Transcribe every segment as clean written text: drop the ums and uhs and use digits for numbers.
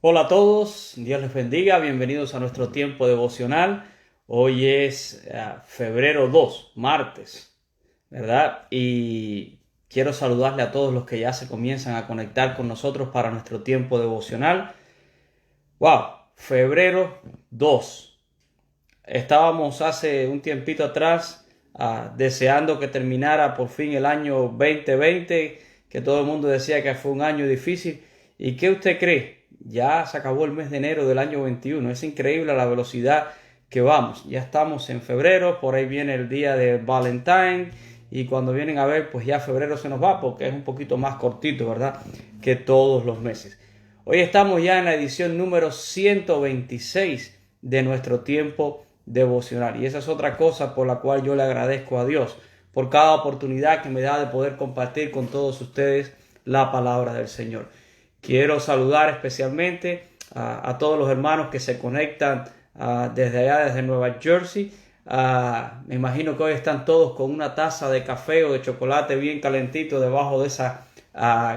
Hola a todos, Dios les bendiga, bienvenidos a nuestro tiempo devocional. Hoy es febrero 2, martes, ¿verdad? Y quiero saludarle a todos los que ya se comienzan a conectar con nosotros para nuestro tiempo devocional. ¡Wow! Febrero 2. Estábamos hace un tiempito atrás deseando que terminara por fin el año 2020, que todo el mundo decía que fue un año difícil. ¿Y qué usted cree? Ya se acabó el mes de enero del año 21. Es increíble la velocidad que vamos. Ya estamos en febrero, por ahí viene el día de Valentine y cuando vienen a ver, pues ya febrero se nos va porque es un poquito más cortito, ¿verdad? Que todos los meses. Hoy estamos ya en la edición número 126 de nuestro tiempo devocional. Y esa es otra cosa por la cual yo le agradezco a Dios por cada oportunidad que me da de poder compartir con todos ustedes la palabra del Señor. Quiero saludar especialmente a todos los hermanos que se conectan desde allá, desde Nueva Jersey. Me imagino que hoy están todos con una taza de café o de chocolate bien calentito debajo de esa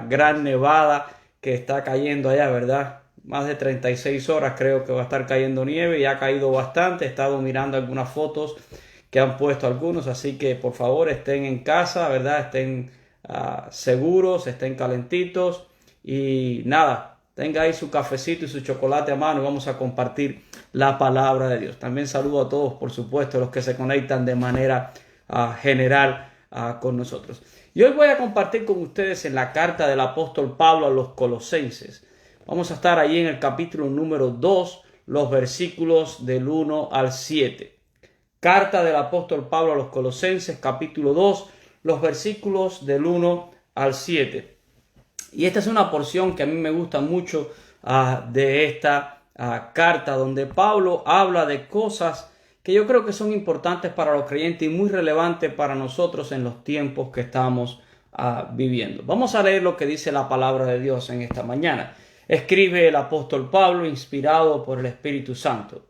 gran nevada que está cayendo allá, ¿verdad? Más de 36 horas creo que va a estar cayendo nieve y ha caído bastante. He estado mirando algunas fotos que han puesto algunos, así que por favor estén en casa, ¿verdad? Estén seguros, estén calentitos y nada, tenga ahí su cafecito y su chocolate a mano y vamos a compartir la palabra de Dios. También saludo a todos, por supuesto, los que se conectan de manera general con nosotros. Y hoy voy a compartir con ustedes en la carta del apóstol Pablo a los Colosenses. Vamos a estar allí en el capítulo número 2, los versículos del 1 al 7. Carta del apóstol Pablo a los Colosenses, capítulo 2, los versículos del 1 al 7. Y esta es una porción que a mí me gusta mucho de esta carta, donde Pablo habla de cosas que yo creo que son importantes para los creyentes y muy relevantes para nosotros en los tiempos que estamos viviendo. Vamos a leer lo que dice la palabra de Dios en esta mañana. Escribe el apóstol Pablo, inspirado por el Espíritu Santo.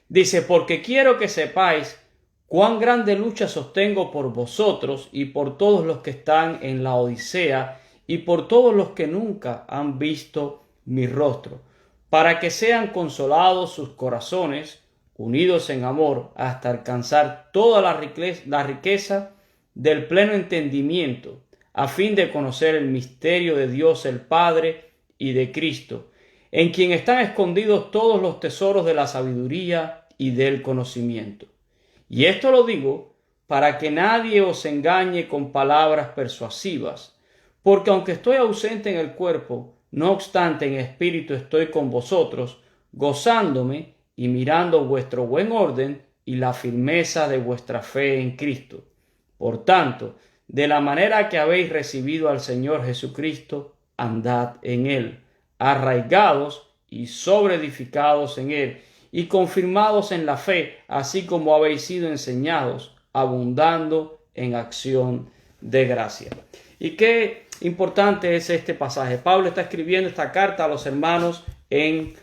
Dice, porque quiero que sepáis cuán grande lucha sostengo por vosotros y por todos los que están en la Odisea y por todos los que nunca han visto mi rostro, para que sean consolados sus corazones, unidos en amor, hasta alcanzar toda la riqueza del pleno entendimiento, a fin de conocer el misterio de Dios el Padre y de Cristo, en quien están escondidos todos los tesoros de la sabiduría y del conocimiento. Y esto lo digo para que nadie os engañe con palabras persuasivas, porque aunque estoy ausente en el cuerpo, no obstante en espíritu estoy con vosotros, gozándome y mirando vuestro buen orden y la firmeza de vuestra fe en Cristo. Por tanto, de la manera que habéis recibido al Señor Jesucristo, andad en él, arraigados y sobreedificados en él, y confirmados en la fe, así como habéis sido enseñados, abundando en acción de gracia. Y qué importante es este pasaje. Pablo está escribiendo esta carta a los hermanos en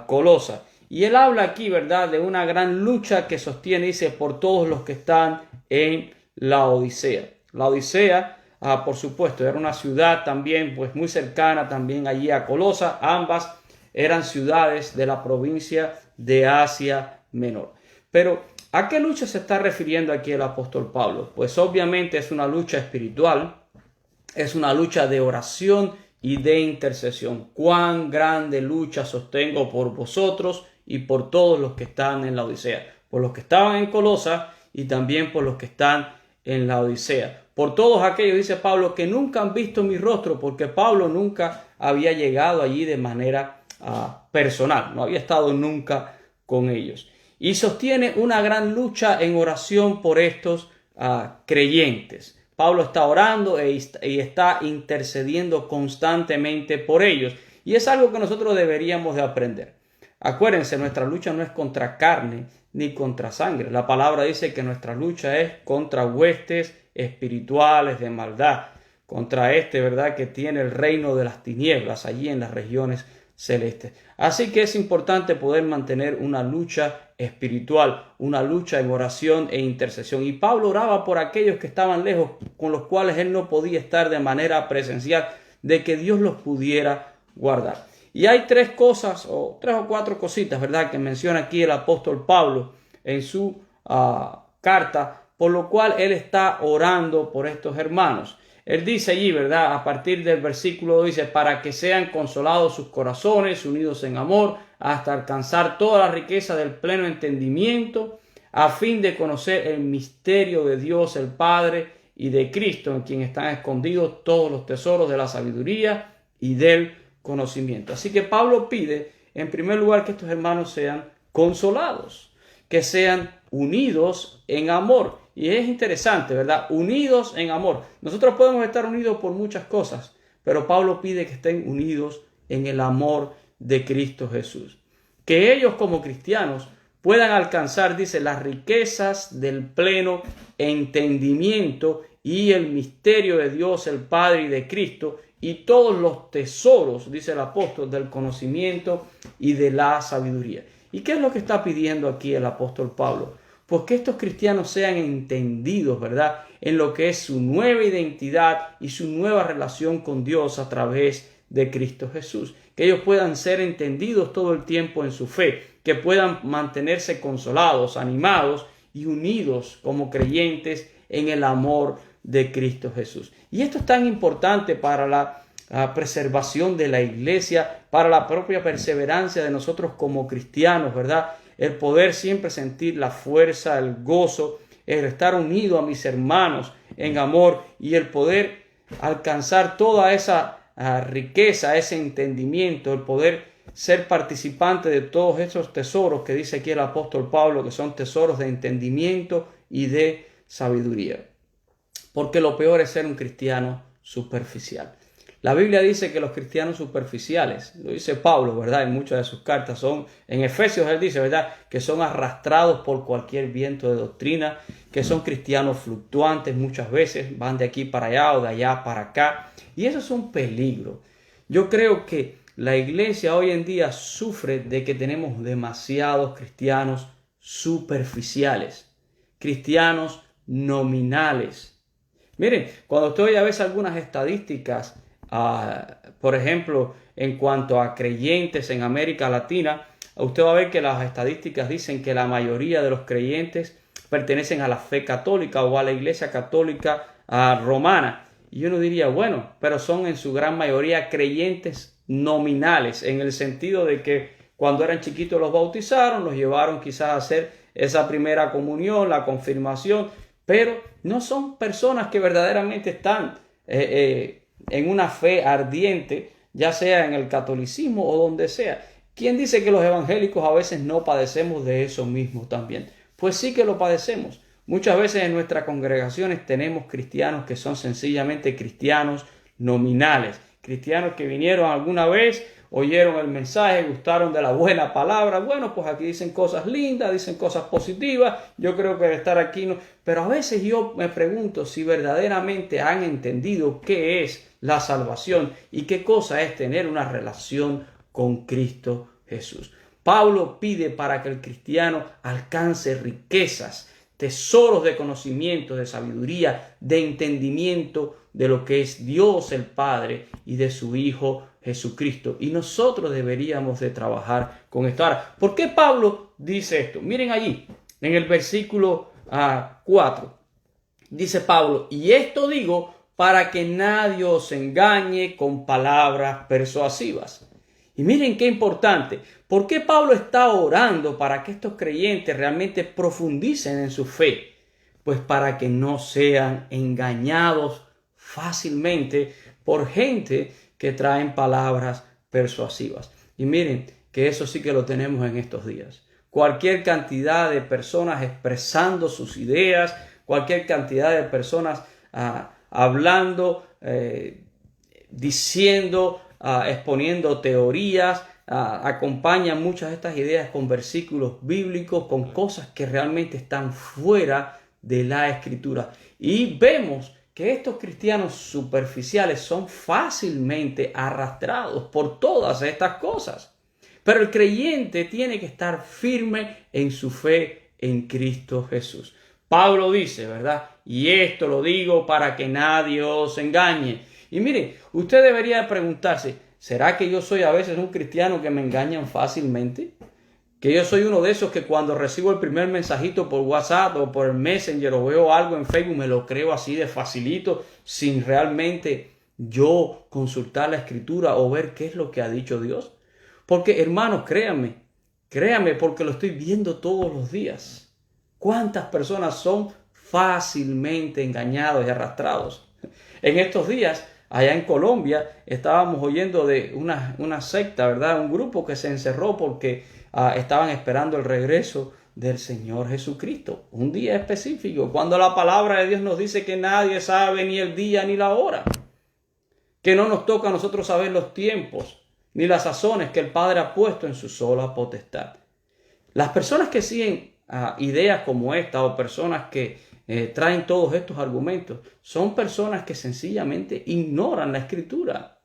Colosa. Y él habla aquí, ¿verdad?, de una gran lucha que sostiene, dice, por todos los que están en la Odisea. La Odisea, por supuesto, era una ciudad también, pues muy cercana también allí a Colosa. Ambas eran ciudades de la provincia de Asia Menor. Pero, ¿a qué lucha se está refiriendo aquí el apóstol Pablo? Pues obviamente es una lucha espiritual, es una lucha de oración y de intercesión. Cuán grande lucha sostengo por vosotros y por todos los que están en la Odisea, por los que estaban en Colosa y también por los que están en la Odisea. Por todos aquellos, dice Pablo, que nunca han visto mi rostro, porque Pablo nunca había llegado allí de manera personal, no había estado nunca con ellos. Y sostiene una gran lucha en oración por estos creyentes. Pablo está orando y está intercediendo constantemente por ellos. Y es algo que nosotros deberíamos de aprender. Acuérdense, nuestra lucha no es contra carne ni contra sangre. La palabra dice que nuestra lucha es contra huestes espirituales de maldad. Contra ¿verdad?, que tiene el reino de las tinieblas allí en las regiones celestes. Así que es importante poder mantener una lucha espiritual, una lucha en oración e intercesión. Y Pablo oraba por aquellos que estaban lejos, con los cuales él no podía estar de manera presencial, de que Dios los pudiera guardar. Y hay tres cosas, o tres o cuatro cositas, ¿verdad?, que menciona aquí el apóstol Pablo en su carta, por lo cual él está orando por estos hermanos. Él dice allí, ¿verdad?, a partir del versículo 2, dice, para que sean consolados sus corazones, unidos en amor, hasta alcanzar toda la riqueza del pleno entendimiento, a fin de conocer el misterio de Dios el Padre y de Cristo, en quien están escondidos todos los tesoros de la sabiduría y del conocimiento. Así que Pablo pide, en primer lugar, que estos hermanos sean consolados, que sean unidos en amor. Y es interesante, ¿verdad? Unidos en amor. Nosotros podemos estar unidos por muchas cosas, pero Pablo pide que estén unidos en el amor de Cristo Jesús. Que ellos como cristianos puedan alcanzar, dice, las riquezas del pleno entendimiento y el misterio de Dios, el Padre y de Cristo, y todos los tesoros, dice el apóstol, del conocimiento y de la sabiduría. ¿Y qué es lo que está pidiendo aquí el apóstol Pablo? Pues que estos cristianos sean entendidos, ¿verdad?, en lo que es su nueva identidad y su nueva relación con Dios a través de Cristo Jesús. Que ellos puedan ser entendidos todo el tiempo en su fe, que puedan mantenerse consolados, animados y unidos como creyentes en el amor de Cristo Jesús. Y esto es tan importante para la preservación de la iglesia, para la propia perseverancia de nosotros como cristianos, ¿verdad? El poder siempre sentir la fuerza, el gozo, el estar unido a mis hermanos en amor y el poder alcanzar toda esa riqueza, ese entendimiento, el poder ser participante de todos esos tesoros que dice aquí el apóstol Pablo, que son tesoros de entendimiento y de sabiduría. Porque lo peor es ser un cristiano superficial. La Biblia dice que los cristianos superficiales, lo dice Pablo, ¿verdad?, en muchas de sus cartas, son, en Efesios él dice, ¿verdad?, que son arrastrados por cualquier viento de doctrina, que son cristianos fluctuantes muchas veces, van de aquí para allá o de allá para acá, y eso es un peligro. Yo creo que la iglesia hoy en día sufre de que tenemos demasiados cristianos superficiales, cristianos nominales. Miren, cuando usted oye a veces algunas estadísticas, por ejemplo, en cuanto a creyentes en América Latina, usted va a ver que las estadísticas dicen que la mayoría de los creyentes pertenecen a la fe católica o a la iglesia católica romana. Y uno diría, bueno, pero son en su gran mayoría creyentes nominales, en el sentido de que cuando eran chiquitos los bautizaron, los llevaron quizás a hacer esa primera comunión, la confirmación, pero no son personas que verdaderamente están en una fe ardiente, ya sea en el catolicismo o donde sea. ¿Quién dice que los evangélicos a veces no padecemos de eso mismo también? Pues sí que lo padecemos. Muchas veces en nuestras congregaciones tenemos cristianos que son sencillamente cristianos nominales, cristianos que vinieron alguna vez, oyeron el mensaje, gustaron de la buena palabra. Bueno, pues aquí dicen cosas lindas, dicen cosas positivas, yo creo que de estar aquí no. Pero a veces yo me pregunto si verdaderamente han entendido qué es la salvación y qué cosa es tener una relación con Cristo Jesús. Pablo pide para que el cristiano alcance riquezas, tesoros de conocimiento, de sabiduría, de entendimiento de lo que es Dios el Padre y de su Hijo Jesucristo. Y nosotros deberíamos de trabajar con esto. Ahora, ¿por qué Pablo dice esto? Miren allí, en el versículo 4, dice Pablo, y esto digo para que nadie os engañe con palabras persuasivas. Y miren qué importante, ¿por qué Pablo está orando para que estos creyentes realmente profundicen en su fe? Pues para que no sean engañados fácilmente por gente que traen palabras persuasivas. Y miren que eso sí que lo tenemos en estos días. Cualquier cantidad de personas expresando sus ideas, cualquier cantidad de personas hablando, diciendo, exponiendo teorías, acompañan muchas de estas ideas con versículos bíblicos, con cosas que realmente están fuera de la Escritura. Y vemos que estos cristianos superficiales son fácilmente arrastrados por todas estas cosas. Pero el creyente tiene que estar firme en su fe en Cristo Jesús. Pablo dice, ¿verdad? Y esto lo digo para que nadie os engañe. Y mire, usted debería preguntarse, ¿Será que yo soy a veces un cristiano que me engañan fácilmente? Que yo soy uno de esos que cuando recibo el primer mensajito por WhatsApp o por el Messenger o veo algo en Facebook me lo creo así de facilito sin realmente yo consultar la Escritura o ver qué es lo que ha dicho Dios. Porque hermanos, créanme porque lo estoy viendo todos los días. ¿Cuántas personas son fácilmente engañados y arrastrados? En estos días, allá en Colombia, estábamos oyendo de una secta, ¿verdad? Un grupo que se encerró porque estaban esperando el regreso del Señor Jesucristo. Un día específico, cuando la palabra de Dios nos dice que nadie sabe ni el día ni la hora. Que no nos toca a nosotros saber los tiempos ni las sazones que el Padre ha puesto en su sola potestad. Las personas que siguen ideas como esta o personas que traen todos estos argumentos son personas que sencillamente ignoran la Escritura,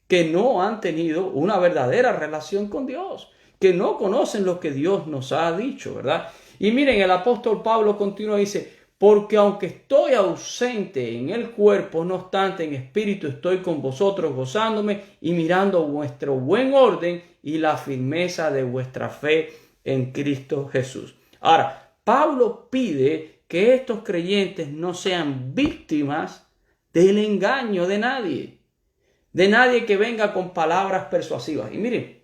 que no han tenido una verdadera relación con Dios, que no conocen lo que Dios nos ha dicho, ¿verdad? Y miren, el apóstol Pablo continúa y dice, porque aunque estoy ausente en el cuerpo, no obstante en espíritu estoy con vosotros gozándome y mirando vuestro buen orden y la firmeza de vuestra fe en Cristo Jesús. Ahora, Pablo pide que estos creyentes no sean víctimas del engaño de nadie que venga con palabras persuasivas. Y miren,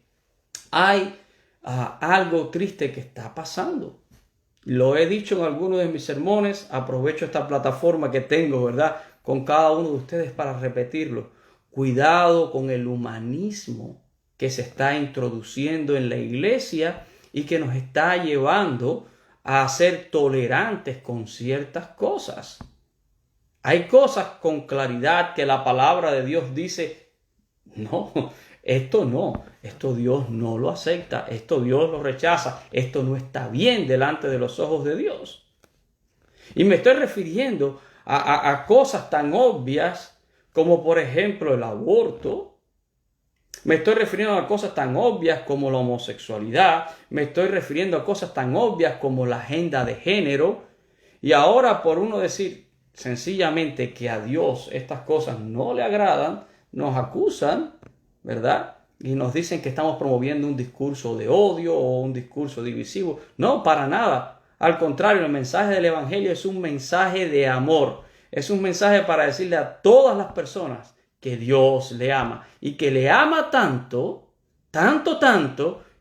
hay algo triste que está pasando. Lo he dicho en algunos de mis sermones, aprovecho esta plataforma que tengo, ¿verdad?, con cada uno de ustedes para repetirlo. Cuidado con el humanismo que se está introduciendo en la iglesia y que nos está llevando a ser tolerantes con ciertas cosas. Hay cosas con claridad que la palabra de Dios dice, no, esto Dios no lo acepta, esto Dios lo rechaza, esto no está bien delante de los ojos de Dios. Y me estoy refiriendo a cosas tan obvias como por ejemplo el aborto. Me estoy refiriendo a cosas tan obvias como la homosexualidad. Me estoy refiriendo a cosas tan obvias como la agenda de género. Y ahora por uno decir sencillamente que a Dios estas cosas no le agradan, nos acusan, ¿verdad? Y nos dicen que estamos promoviendo un discurso de odio o un discurso divisivo. No, para nada. Al contrario, el mensaje del Evangelio es un mensaje de amor. Es un mensaje para decirle a todas las personas que Dios le ama. Y que le ama tanto,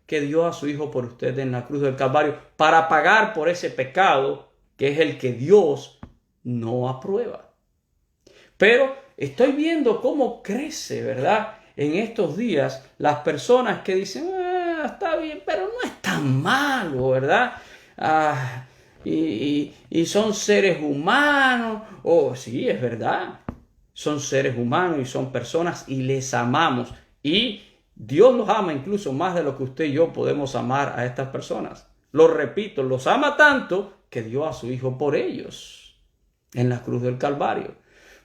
que dio a su Hijo por usted en la cruz del Calvario para pagar por ese pecado que es el que Dios no aprueba. Pero estoy viendo cómo crece, ¿verdad?, en estos días las personas que dicen, está bien, pero no es tan malo, ¿verdad? Y son seres humanos. Sí, es verdad. Son seres humanos y son personas y les amamos. Y Dios los ama incluso más de lo que usted y yo podemos amar a estas personas. Lo repito, los ama tanto que dio a su Hijo por ellos en la cruz del Calvario.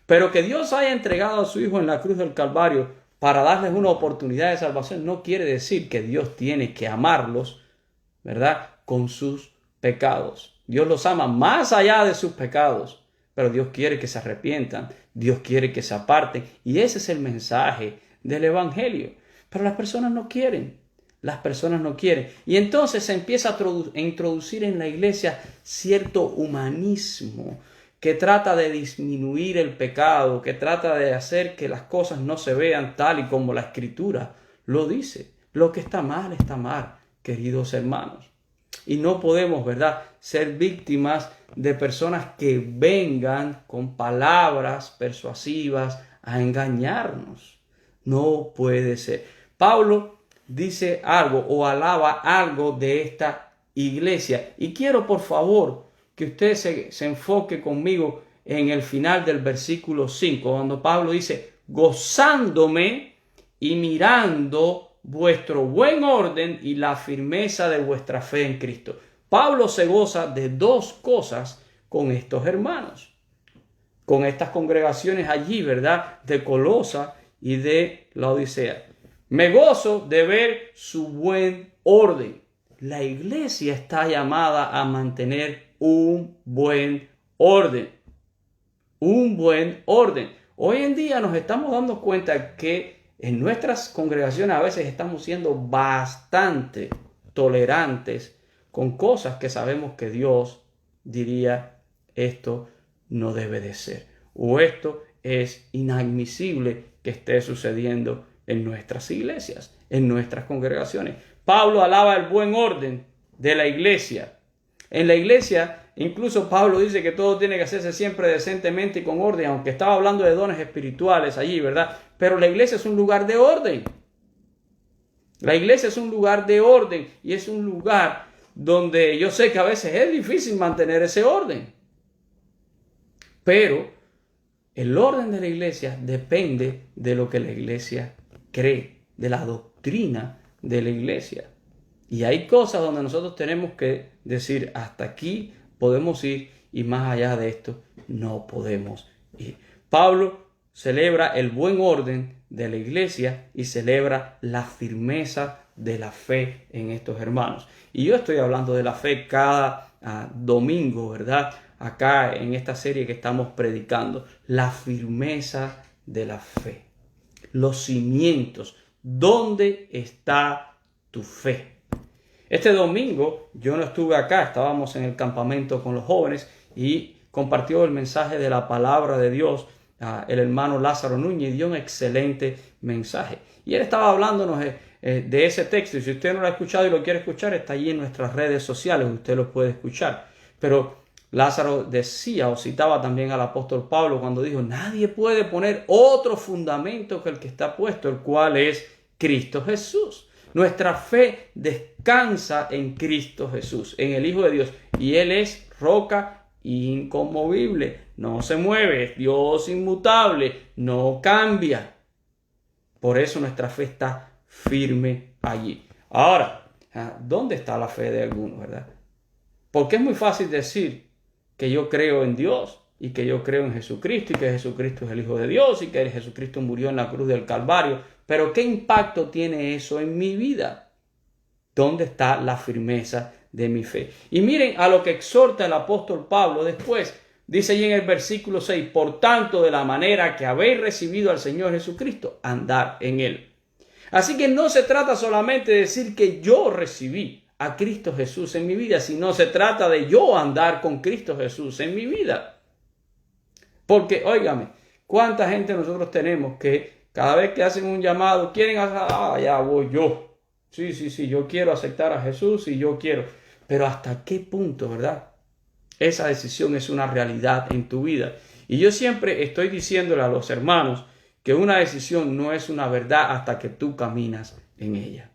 Pero que Dios haya entregado a su Hijo en la cruz del Calvario para darles una oportunidad de salvación no quiere decir que Dios tiene que amarlos, ¿verdad?, con sus pecados. Dios los ama más allá de sus pecados, pero Dios quiere que se arrepientan, Dios quiere que se aparten, y ese es el mensaje del Evangelio. Pero las personas no quieren. Y entonces se empieza a introducir en la iglesia cierto humanismo que trata de disminuir el pecado, que trata de hacer que las cosas no se vean tal y como la Escritura lo dice. Lo que está mal, queridos hermanos. Y no podemos, ¿verdad?, ser víctimas de personas que vengan con palabras persuasivas a engañarnos. No puede ser. Pablo dice algo o alaba algo de esta iglesia. Y quiero, por favor, que usted se enfoque conmigo en el final del versículo 5, cuando Pablo dice, gozándome y mirando vuestro buen orden y la firmeza de vuestra fe en Cristo. Pablo se goza de dos cosas con estos hermanos, con estas congregaciones allí, ¿verdad?, de Colosa y de Laodicea. Me gozo de ver su buen orden. La iglesia está llamada a mantener un buen orden. Hoy en día nos estamos dando cuenta que en nuestras congregaciones a veces estamos siendo bastante tolerantes con cosas que sabemos que Dios diría, esto no debe de ser, o esto es inadmisible que esté sucediendo en nuestras iglesias, en nuestras congregaciones. Pablo alaba el buen orden de la iglesia. En la iglesia, incluso Pablo dice que todo tiene que hacerse siempre decentemente y con orden, aunque estaba hablando de dones espirituales allí, ¿verdad? Pero la iglesia es un lugar de orden. La iglesia es un lugar de orden y es un lugar donde yo sé que a veces es difícil mantener ese orden. Pero el orden de la iglesia depende de lo que la iglesia cree, de la doctrina de la iglesia. Y hay cosas donde nosotros tenemos que decir, hasta aquí podemos ir y más allá de esto no podemos ir. Pablo celebra el buen orden de la iglesia y celebra la firmeza de la fe en estos hermanos. Y yo estoy hablando de la fe cada domingo, ¿verdad? Acá en esta serie que estamos predicando, la firmeza de la fe, los cimientos, ¿dónde está tu fe? Este domingo yo no estuve acá, estábamos en el campamento con los jóvenes y compartió el mensaje de la palabra de Dios el hermano Lázaro Núñez, dio un excelente mensaje. Y él estaba hablándonos de ese texto, y si usted no lo ha escuchado y lo quiere escuchar, está allí en nuestras redes sociales, usted lo puede escuchar. Pero Lázaro decía o citaba también al apóstol Pablo cuando dijo, nadie puede poner otro fundamento que el que está puesto, el cual es Cristo Jesús. Nuestra fe descansa en Cristo Jesús, en el Hijo de Dios, y Él es roca inconmovible, no se mueve, es Dios inmutable, no cambia. Por eso nuestra fe está firme allí. Ahora, ¿dónde está la fe de algunos, verdad? Porque es muy fácil decir que yo creo en Dios y que yo creo en Jesucristo y que Jesucristo es el Hijo de Dios y que Jesucristo murió en la cruz del Calvario. Pero ¿qué impacto tiene eso en mi vida? ¿Dónde está la firmeza de mi fe? Y miren a lo que exhorta el apóstol Pablo después. Dice allí en el versículo 6, por tanto, de la manera que habéis recibido al Señor Jesucristo, andar en Él. Así que no se trata solamente de decir que yo recibí a Cristo Jesús en mi vida, sino se trata de yo andar con Cristo Jesús en mi vida. Porque, óigame, ¿cuánta gente nosotros tenemos que cada vez que hacen un llamado quieren hacer, ya voy yo? Sí, yo quiero aceptar a Jesús y yo quiero. Pero ¿hasta qué punto, verdad? Esa decisión es una realidad en tu vida. Y yo siempre estoy diciéndole a los hermanos que una decisión no es una verdad hasta que tú caminas en ella.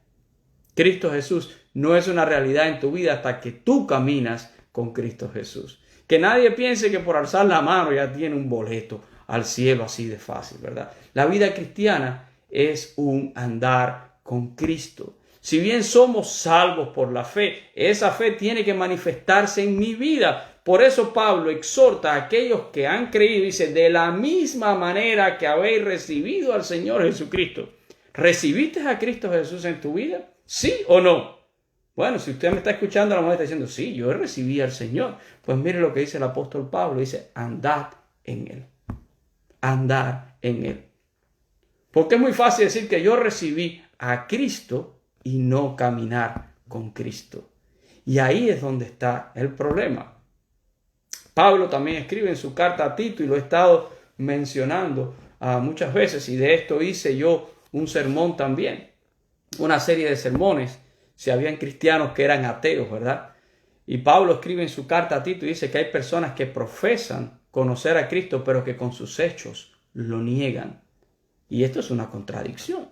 Cristo Jesús no es una realidad en tu vida hasta que tú caminas con Cristo Jesús. Que nadie piense que por alzar la mano ya tiene un boleto al cielo así de fácil, ¿verdad? La vida cristiana es un andar con Cristo. Si bien somos salvos por la fe, esa fe tiene que manifestarse en mi vida. Por eso Pablo exhorta a aquellos que han creído, dice, de la misma manera que habéis recibido al Señor Jesucristo. ¿Recibiste a Cristo Jesús en tu vida? ¿Sí o no? Bueno, si usted me está escuchando, a lo mejor está diciendo, sí, yo recibí al Señor. Pues mire lo que dice el apóstol Pablo, dice, andad en Él. Andar en Él. Porque es muy fácil decir que yo recibí a Cristo y no caminar con Cristo. Y ahí es donde está el problema. Pablo también escribe en su carta a Tito, y lo he estado mencionando muchas veces, y de esto hice yo un sermón también, una serie de sermones, si habían cristianos que eran ateos, ¿verdad? Y Pablo escribe en su carta a Tito y dice que hay personas que profesan conocer a Cristo, pero que con sus hechos lo niegan. Y esto es una contradicción,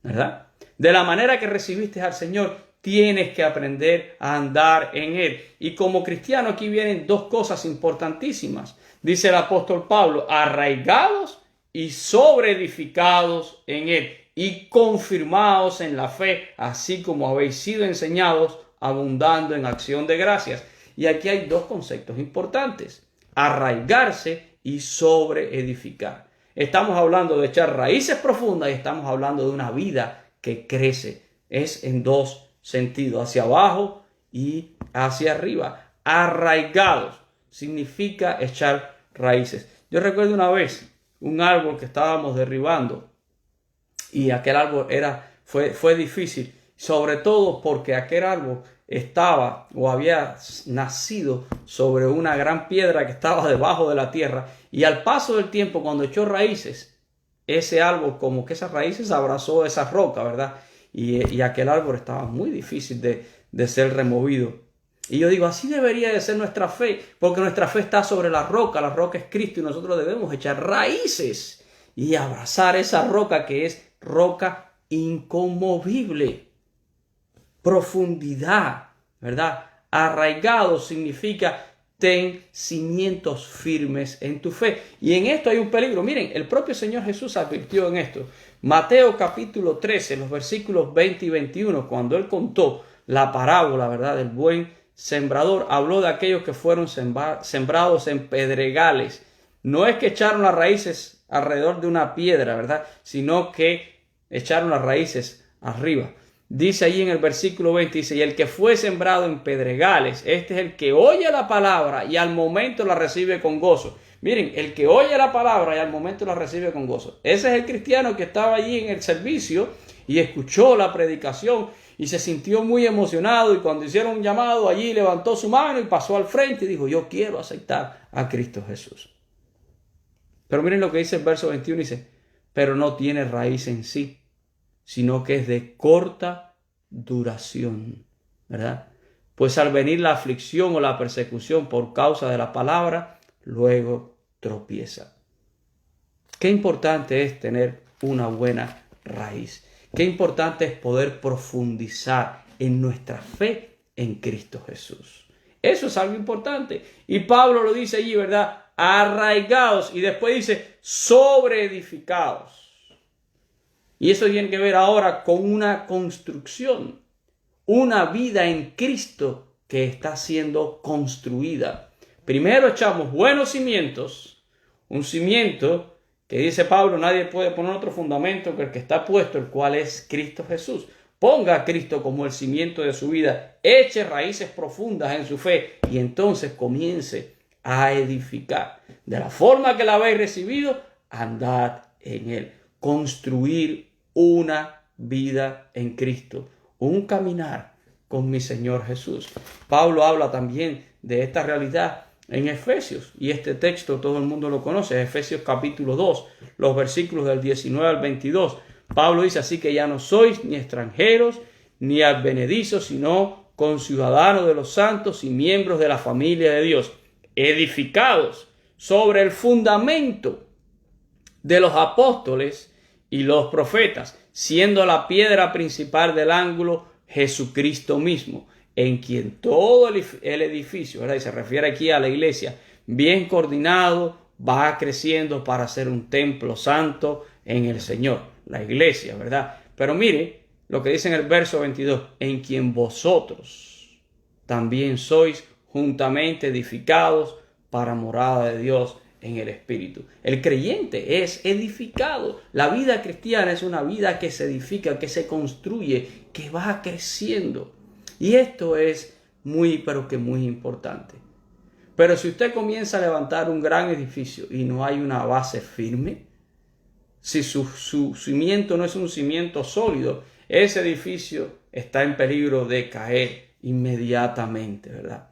¿verdad? De la manera que recibiste al Señor, tienes que aprender a andar en Él. Y como cristiano aquí vienen dos cosas importantísimas. Dice el apóstol Pablo, arraigados y sobreedificados en Él y confirmados en la fe, así como habéis sido enseñados, abundando en acción de gracias. Y aquí hay dos conceptos importantes, arraigarse y sobreedificar. Estamos hablando de echar raíces profundas y estamos hablando de una vida que crece. Es en dos sentidos, hacia abajo y hacia arriba. Arraigados significa echar raíces. Yo recuerdo una vez un árbol que estábamos derribando Y aquel árbol fue difícil, sobre todo porque aquel árbol estaba o había nacido sobre una gran piedra que estaba debajo de la tierra, y al paso del tiempo, cuando echó raíces, ese árbol, como que esas raíces abrazó esa roca, ¿verdad? Y aquel árbol estaba muy difícil de ser removido. Y yo digo, así debería de ser nuestra fe, porque nuestra fe está sobre la roca es Cristo, y nosotros debemos echar raíces y abrazar esa roca que es roca inconmovible. Profundidad, ¿verdad? Arraigado significa ten cimientos firmes en tu fe. Y en esto hay un peligro. Miren, el propio Señor Jesús advirtió en esto. Mateo capítulo 13, los versículos 20 y 21, cuando Él contó la parábola, ¿verdad?, del buen sembrador, habló de aquellos que fueron sembrados en pedregales. No es que echaron las raíces alrededor de una piedra, ¿verdad?, sino que echaron las raíces arriba. Dice allí en el versículo 20, dice, y el que fue sembrado en pedregales, este es el que oye la palabra y al momento la recibe con gozo. Miren, el que oye la palabra y al momento la recibe con gozo. Ese es el cristiano que estaba allí en el servicio y escuchó la predicación y se sintió muy emocionado, y cuando hicieron un llamado allí levantó su mano y pasó al frente y dijo, yo quiero aceptar a Cristo Jesús. Pero miren lo que dice el verso 21, dice, pero no tiene raíz en sí, sino que es de corta duración, ¿verdad? Pues al venir la aflicción o la persecución por causa de la palabra, luego tropieza. Qué importante es tener una buena raíz. Qué importante es poder profundizar en nuestra fe en Cristo Jesús. Eso es algo importante. Y Pablo lo dice allí, ¿verdad? Arraigados, y después dice sobreedificados. Y eso tiene que ver ahora con una construcción, una vida en Cristo que está siendo construida. Primero echamos buenos cimientos, un cimiento que dice Pablo, nadie puede poner otro fundamento que el que está puesto, el cual es Cristo Jesús. Ponga a Cristo como el cimiento de su vida, eche raíces profundas en su fe y entonces comience a edificar. De la forma que la habéis recibido, andad en él. Construir una vida en Cristo, un caminar con mi Señor Jesús. Pablo habla también de esta realidad en Efesios, y este texto todo el mundo lo conoce, Efesios capítulo 2, los versículos del 19 al 22. Pablo dice, así que ya no sois ni extranjeros ni advenedizos, sino conciudadanos de los santos y miembros de la familia de Dios, edificados sobre el fundamento de los apóstoles y los profetas, siendo la piedra principal del ángulo Jesucristo mismo, en quien todo el edificio, ¿verdad?, y se refiere aquí a la iglesia, bien coordinado, va creciendo para ser un templo santo en el Señor, la iglesia, ¿verdad? Pero mire lo que dice en el verso 22, en quien vosotros también sois juntamente edificados para morada de Dios en el Espíritu. El creyente es edificado. La vida cristiana es una vida que se edifica, que se construye, que va creciendo. Y esto es muy, pero que muy importante. Pero si usted comienza a levantar un gran edificio y no hay una base firme, si su cimiento no es un cimiento sólido, ese edificio está en peligro de caer inmediatamente, ¿verdad?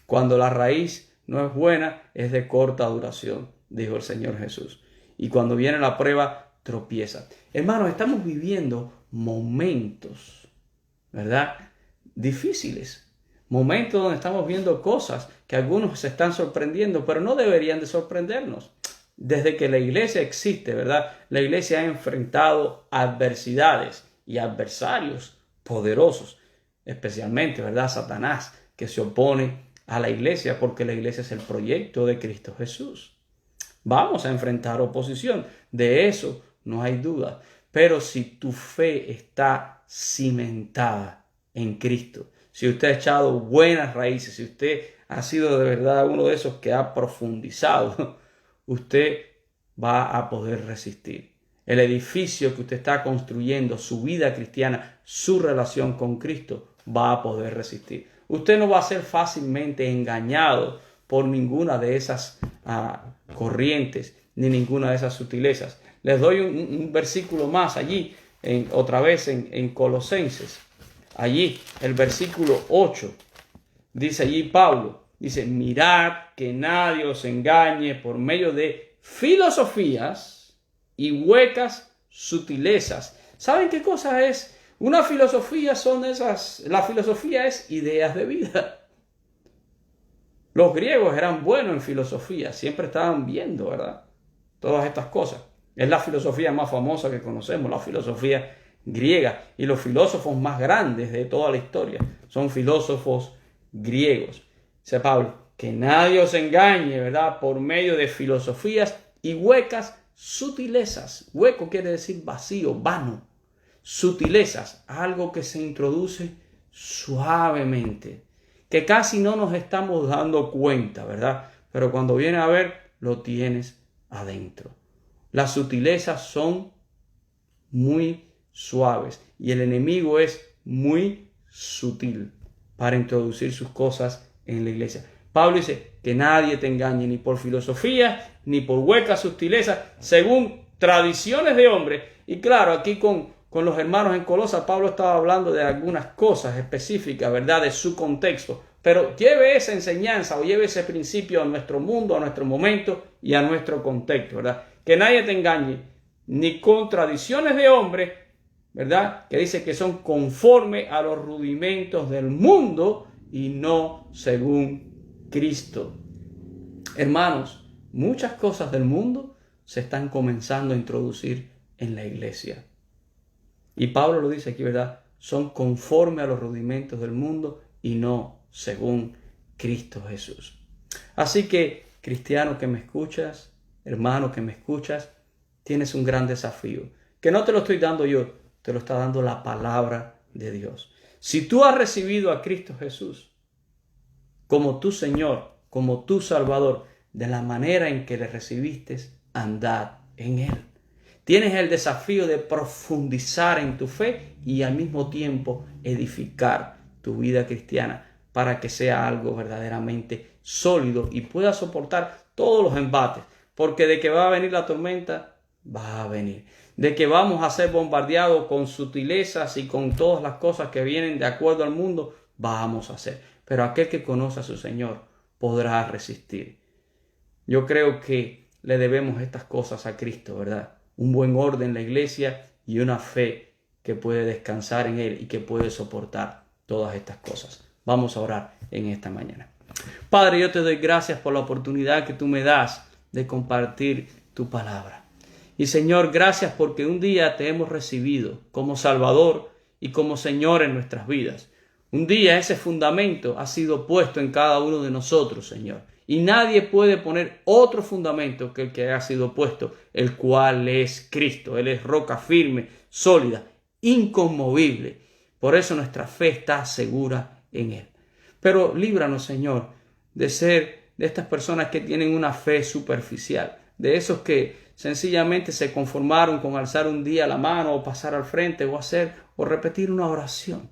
Cuando la raíz no es buena, es de corta duración, dijo el Señor Jesús. Y cuando viene la prueba, tropieza. Hermanos, estamos viviendo momentos, ¿verdad?, difíciles. Momentos donde estamos viendo cosas que algunos se están sorprendiendo, pero no deberían de sorprendernos. Desde que la iglesia existe, ¿verdad?, la iglesia ha enfrentado adversidades y adversarios poderosos, especialmente, ¿verdad?, Satanás, que se opone a la iglesia, porque la iglesia es el proyecto de Cristo Jesús. Vamos a enfrentar oposición, de eso no hay duda. Pero si tu fe está cimentada en Cristo, si usted ha echado buenas raíces, si usted ha sido de verdad uno de esos que ha profundizado, usted va a poder resistir. El edificio que usted está construyendo, su vida cristiana, su relación con Cristo, va a poder resistir. Usted no va a ser fácilmente engañado por ninguna de esas corrientes, ni ninguna de esas sutilezas. Les doy un versículo más allí, otra vez en Colosenses. Allí, el versículo 8, dice allí Pablo, dice, mirad que nadie os engañe por medio de filosofías y huecas sutilezas. ¿Saben qué cosa es? Una filosofía la filosofía es ideas de vida. Los griegos eran buenos en filosofía, siempre estaban viendo, ¿verdad? Todas estas cosas. Es la filosofía más famosa que conocemos, la filosofía griega. Y los filósofos más grandes de toda la historia son filósofos griegos. Dice Pablo, que nadie os engañe, ¿verdad? Por medio de filosofías y huecas sutilezas. Hueco quiere decir vacío, vano. Sutilezas, algo que se introduce suavemente, que casi no nos estamos dando cuenta, ¿verdad? Pero cuando viene a ver, lo tienes adentro. Las sutilezas son muy suaves y el enemigo es muy sutil para introducir sus cosas en la iglesia. Pablo dice que nadie te engañe ni por filosofía ni por huecas sutilezas según tradiciones de hombres. Y claro, aquí con los hermanos en Colosas, Pablo estaba hablando de algunas cosas específicas, ¿verdad? De su contexto. Pero lleve esa enseñanza o lleve ese principio a nuestro mundo, a nuestro momento y a nuestro contexto, ¿verdad? Que nadie te engañe ni con tradiciones de hombres, ¿verdad? Que dice que son conforme a los rudimentos del mundo y no según Cristo. Hermanos, muchas cosas del mundo se están comenzando a introducir en la iglesia. Y Pablo lo dice aquí, ¿verdad? Son conforme a los rudimentos del mundo y no según Cristo Jesús. Así que, cristiano que me escuchas, hermano que me escuchas, tienes un gran desafío, que no te lo estoy dando yo, te lo está dando la palabra de Dios. Si tú has recibido a Cristo Jesús como tu Señor, como tu Salvador, de la manera en que le recibiste, andad en Él. Tienes el desafío de profundizar en tu fe y al mismo tiempo edificar tu vida cristiana para que sea algo verdaderamente sólido y pueda soportar todos los embates. Porque de que va a venir la tormenta, va a venir. De que vamos a ser bombardeados con sutilezas y con todas las cosas que vienen de acuerdo al mundo, vamos a hacer. Pero aquel que conoce a su Señor podrá resistir. Yo creo que le debemos estas cosas a Cristo, ¿verdad? Un buen orden en la iglesia y una fe que puede descansar en Él y que puede soportar todas estas cosas. Vamos a orar en esta mañana. Padre, yo te doy gracias por la oportunidad que tú me das de compartir tu palabra. Y Señor, gracias porque un día te hemos recibido como Salvador y como Señor en nuestras vidas. Un día ese fundamento ha sido puesto en cada uno de nosotros, Señor. Y nadie puede poner otro fundamento que el que ha sido puesto, el cual es Cristo. Él es roca firme, sólida, inconmovible. Por eso nuestra fe está segura en Él. Pero líbranos, Señor, de ser de estas personas que tienen una fe superficial, de esos que sencillamente se conformaron con alzar un día la mano o pasar al frente o hacer o repetir una oración.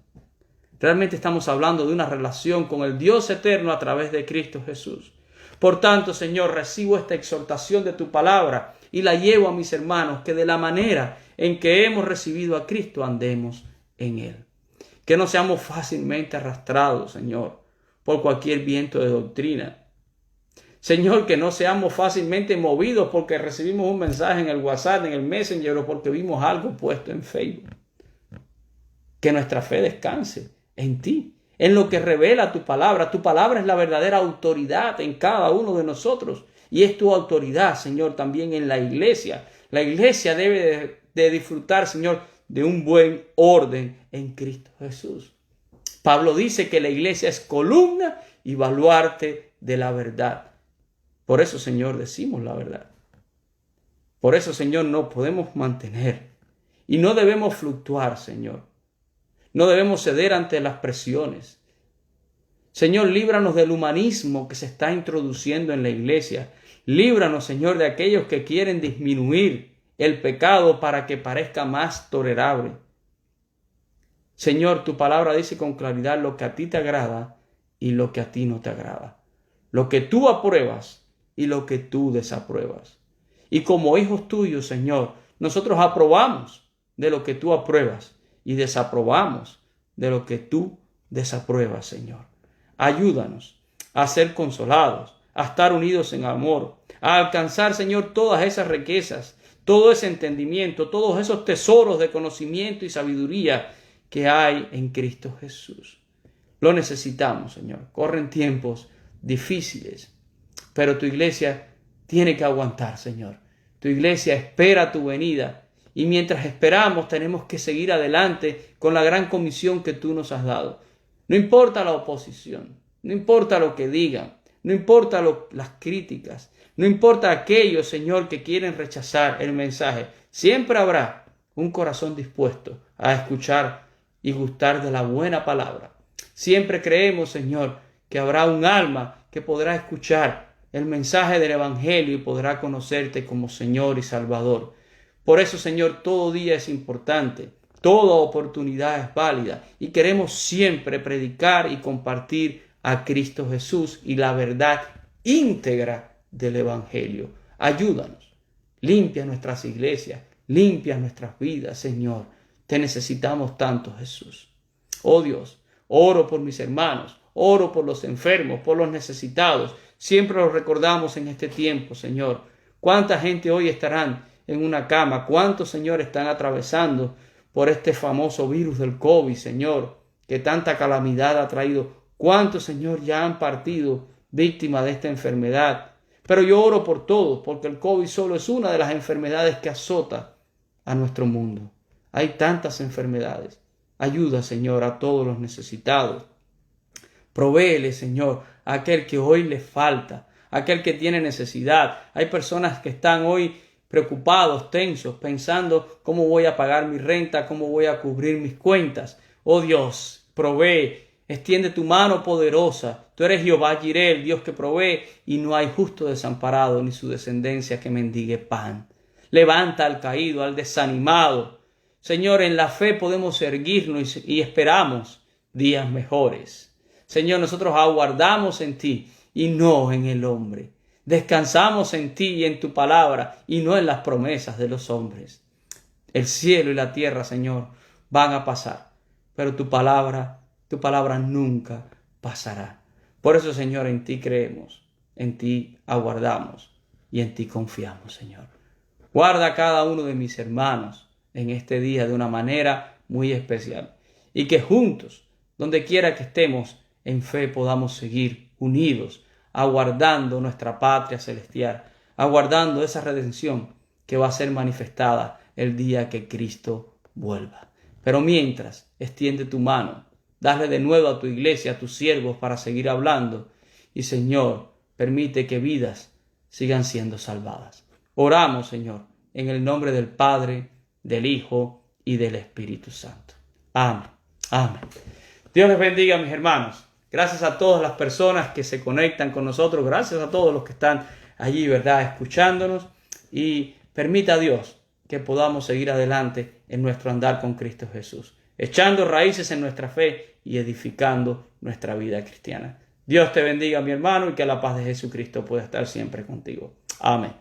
Realmente estamos hablando de una relación con el Dios eterno a través de Cristo Jesús. Por tanto, Señor, recibo esta exhortación de tu palabra y la llevo a mis hermanos, que de la manera en que hemos recibido a Cristo andemos en Él. Que no seamos fácilmente arrastrados, Señor, por cualquier viento de doctrina. Señor, que no seamos fácilmente movidos porque recibimos un mensaje en el WhatsApp, en el Messenger o porque vimos algo puesto en Facebook. Que nuestra fe descanse en ti, en lo que revela tu palabra. Tu palabra es la verdadera autoridad en cada uno de nosotros y es tu autoridad, Señor, también en la iglesia. La iglesia debe de disfrutar, Señor, de un buen orden en Cristo Jesús. Pablo dice que la iglesia es columna y baluarte de la verdad. Por eso, Señor, decimos la verdad. Por eso, Señor, no podemos mantener y no debemos fluctuar, Señor. No debemos ceder ante las presiones. Señor, líbranos del humanismo que se está introduciendo en la iglesia. Líbranos, Señor, de aquellos que quieren disminuir el pecado para que parezca más tolerable. Señor, tu palabra dice con claridad lo que a ti te agrada y lo que a ti no te agrada. Lo que tú apruebas y lo que tú desapruebas. Y como hijos tuyos, Señor, nosotros aprobamos de lo que tú apruebas y desaprobamos de lo que tú desapruebas, Señor. Ayúdanos a ser consolados, a estar unidos en amor, a alcanzar, Señor, todas esas riquezas, todo ese entendimiento, todos esos tesoros de conocimiento y sabiduría que hay en Cristo Jesús. Lo necesitamos, Señor. Corren tiempos difíciles, pero tu iglesia tiene que aguantar, Señor. Tu iglesia espera tu venida y mientras esperamos tenemos que seguir adelante con la gran comisión que tú nos has dado. No importa la oposición, no importa lo que digan, no importa las críticas, no importa aquellos, Señor, que quieren rechazar el mensaje. Siempre habrá un corazón dispuesto a escuchar y gustar de la buena palabra. Siempre creemos, Señor, que habrá un alma que podrá escuchar el mensaje del Evangelio y podrá conocerte como Señor y Salvador. Por eso, Señor, todo día es importante, toda oportunidad es válida y queremos siempre predicar y compartir a Cristo Jesús y la verdad íntegra del Evangelio. Ayúdanos, limpia nuestras iglesias, limpia nuestras vidas, Señor. Te necesitamos tanto, Jesús. Oh Dios, oro por mis hermanos, oro por los enfermos, por los necesitados. Siempre los recordamos en este tiempo, Señor. ¿Cuánta gente hoy estarán en una cama? ¿Cuántos, Señor, están atravesando por este famoso virus del COVID, Señor, que tanta calamidad ha traído? ¿Cuántos, Señor, ya han partido víctimas de esta enfermedad? Pero yo oro por todos, porque el COVID solo es una de las enfermedades que azota a nuestro mundo. Hay tantas enfermedades. Ayuda, Señor, a todos los necesitados. Provéele, Señor, a aquel que hoy le falta, a aquel que tiene necesidad. Hay personas que están hoy preocupados, tensos, pensando cómo voy a pagar mi renta, cómo voy a cubrir mis cuentas. Oh Dios, provee, extiende tu mano poderosa. Tú eres Jehová Jireh, el Dios que provee, y no hay justo desamparado ni su descendencia que mendigue pan. Levanta al caído, al desanimado. Señor, en la fe podemos erguirnos y esperamos días mejores. Señor, nosotros aguardamos en ti y no en el hombre. Descansamos en ti y en tu palabra y no en las promesas de los hombres. El cielo y la tierra, Señor, van a pasar, pero tu palabra nunca pasará. Por eso, Señor, en ti creemos, en ti aguardamos y en ti confiamos, Señor. Guarda a cada uno de mis hermanos en este día de una manera muy especial y que juntos, donde quiera que estemos, en fe podamos seguir unidos, aguardando nuestra patria celestial, aguardando esa redención que va a ser manifestada el día que Cristo vuelva. Pero mientras, extiende tu mano, dale de nuevo a tu iglesia, a tus siervos para seguir hablando y, Señor, permite que vidas sigan siendo salvadas. Oramos, Señor, en el nombre del Padre, del Hijo y del Espíritu Santo. Amén. Amén. Dios les bendiga, mis hermanos. Gracias a todas las personas que se conectan con nosotros. Gracias a todos los que están allí, ¿verdad?, escuchándonos. Y permita a Dios que podamos seguir adelante en nuestro andar con Cristo Jesús, echando raíces en nuestra fe y edificando nuestra vida cristiana. Dios te bendiga, mi hermano, y que la paz de Jesucristo pueda estar siempre contigo. Amén.